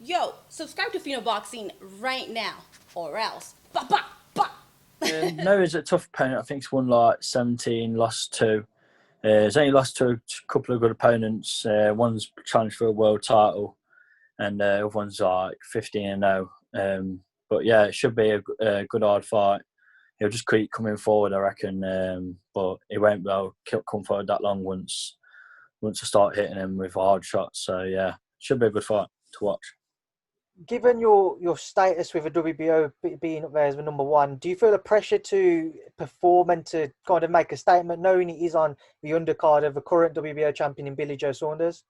Yo, subscribe to Fino Boxing right now, or else. Ba ba ba. No, he's a tough opponent. I think he's won like 17, lost two. He's only lost to a couple of good opponents. One's challenged for a world title, and other one's like 15-0. But yeah, it should be a good hard fight. He'll just keep coming forward, I reckon. But he won't be able to come forward that long once I start hitting him with hard shots. So yeah, should be a good fight to watch. Given your status with the WBO being up there as the number one, do you feel the pressure to perform and to kind of make a statement, knowing he is on the undercard of the current WBO champion in Billy Joe Saunders?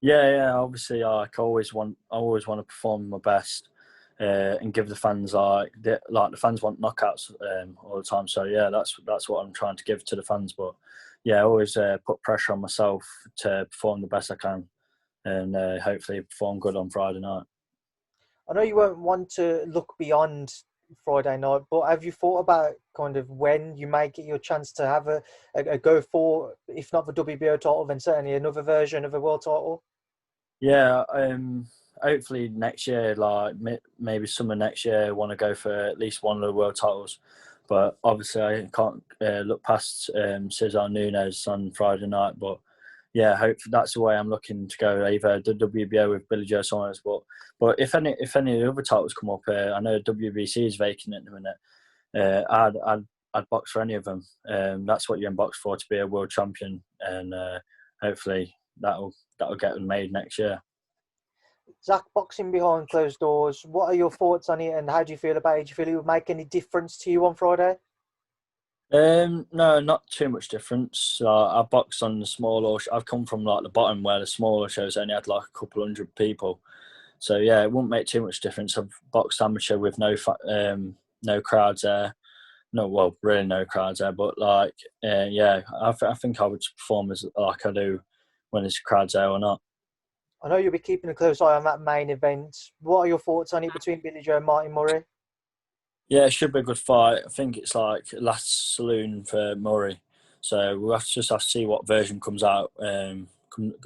Yeah. Obviously, I always want to perform my best and give the fans the fans want knockouts all the time. So yeah, that's what I'm trying to give to the fans. But yeah, I always put pressure on myself to perform the best I can, and hopefully perform good on Friday night. I know you won't want to look beyond Friday night, but have you thought about kind of when you may get your chance to have a go for, if not the WBO title, then certainly another version of a world title? Yeah, hopefully next year, like maybe summer next year, I want to go for at least one of the world titles. But obviously, I can't look past Cesar Nunez on Friday night. But yeah, hopefully that's the way I'm looking to go. Either the WBO with Billy Joe Saunders, but if any of the other titles come up, I know WBC is vacant at the minute. I'd box for any of them. That's what you're in box for, to be a world champion, and hopefully that'll get made next year. Zach, boxing behind closed doors, what are your thoughts on it and how do you feel about it? Do you feel it would make any difference to you on Friday? No, not too much difference. I boxed on the smaller. I've come from like the bottom where the smaller shows only had like a couple hundred people. So yeah, it wouldn't make too much difference. I've boxed amateur with no crowds there. No, well, really no crowds there. But like, yeah, I think I would perform as like I do when there's crowds there or not. I know you'll be keeping a close eye on that main event. What are your thoughts on it between Billy Joe and Martin Murray? Yeah, it should be a good fight. I think it's like last saloon for Murray, so we'll have to see what version comes out.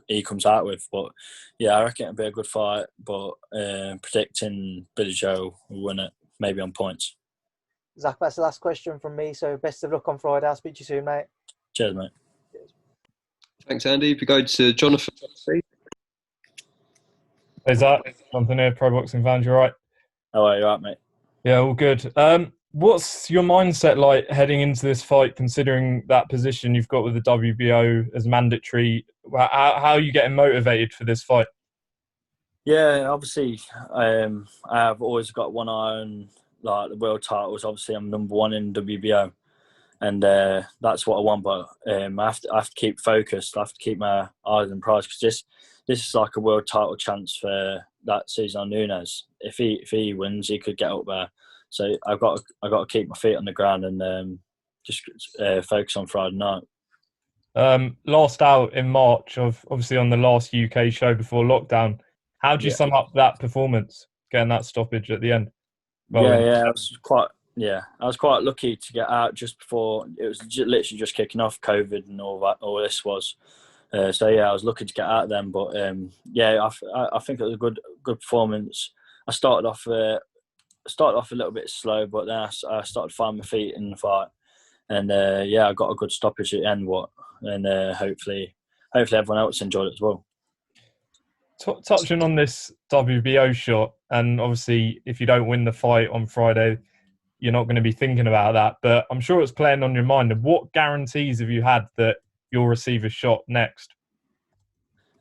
He comes out with, but yeah, I reckon it'll be a good fight. But predicting Billy Joe will win it, maybe on points. Zach, that's the last question from me. So best of luck on Friday. I'll speak to you soon, mate. Cheers, mate. Thanks, Andy. If you go to Jonathan. Is that something here, Pro Boxing fans? You're right. How are you, right, mate? Yeah, all good. What's your mindset like heading into this fight, considering that position you've got with the WBO as mandatory? How are you getting motivated for this fight? Yeah, obviously, I've always got one eye on like the world titles. Obviously, I'm number one in WBO, and that's what I want. But I have to keep focused. I have to keep my eyes on the prize, because this is like a world title chance for that Cesar Nunez. If he wins, he could get up there. So I've got to keep my feet on the ground and just focus on Friday night. Last out in March, obviously on the last UK show before lockdown. How do you sum up that performance, getting that stoppage at the end? I was quite lucky to get out just before it was literally just kicking off COVID and all this was. So yeah, I was lucky to get out then. But I think it was a good performance. I started off a little bit slow, but then I started finding my feet in the fight, and I got a good stoppage at the end. Hopefully everyone else enjoyed it as well. Touching on this WBO shot, and obviously if you don't win the fight on Friday, you're not going to be thinking about that. But I'm sure it's playing on your mind. And what guarantees have you had that you'll receive a shot next?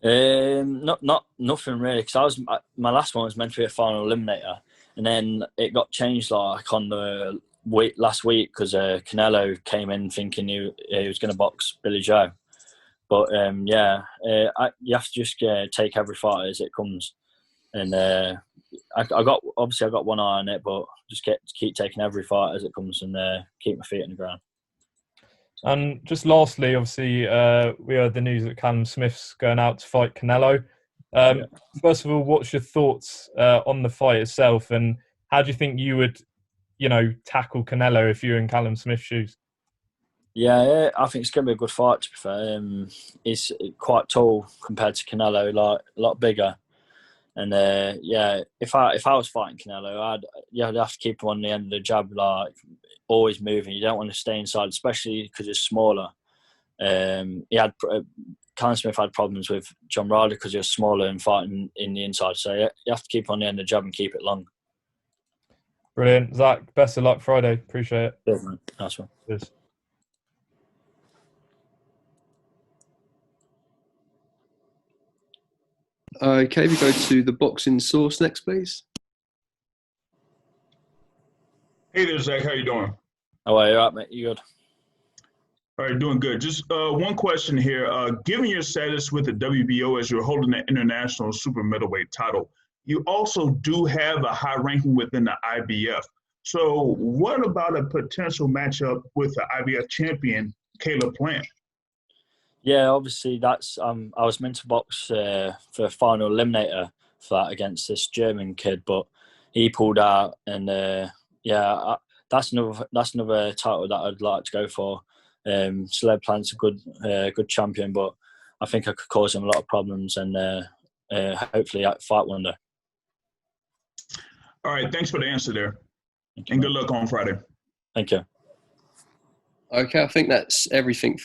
Nothing really, because my last one was meant to be a final eliminator, and then it got changed like on the last week because Canelo came in thinking he was going to box Billy Joe. But you have to just take every fight as it comes, and I got one eye on it, but just keep taking every fight as it comes and keep my feet on the ground. And just lastly, obviously, we heard the news that Callum Smith's going out to fight Canelo. First of all, what's your thoughts on the fight itself, and how do you think you would, tackle Canelo if you were in Callum Smith's shoes? Yeah, I think it's going to be a good fight, to be fair. He's quite tall compared to Canelo, like a lot bigger. And yeah, if I was fighting Canelo, I'd have to keep him on the end of the jab, like always moving. You don't want to stay inside, especially because it's smaller. Callum Smith had problems with John Ryder because he was smaller and fighting in the inside. So you have to keep on the end of the jab and keep it long. Brilliant. Zach, best of luck Friday. Appreciate it. Good, man. Nice one. Cheers. Okay, we go to the boxing source next, please. Hey there, Zach. How you doing? Oh, are you all right, mate? You good? All right, doing good. Just one question here. Given your status with the WBO as you're holding the international super middleweight title, you also do have a high ranking within the IBF. So what about a potential matchup with the IBF champion, Caleb Plant? Yeah, obviously that's I was meant to box for final eliminator for that against this German kid, but he pulled out, and that's another title that I'd like to go for. Celeb Plant's a good champion, but I think I could cause him a lot of problems, and hopefully I fight one day. All right, thanks for the answer there, Thank you, and mate. good luck on Friday. Thank you. Okay, I think that's everything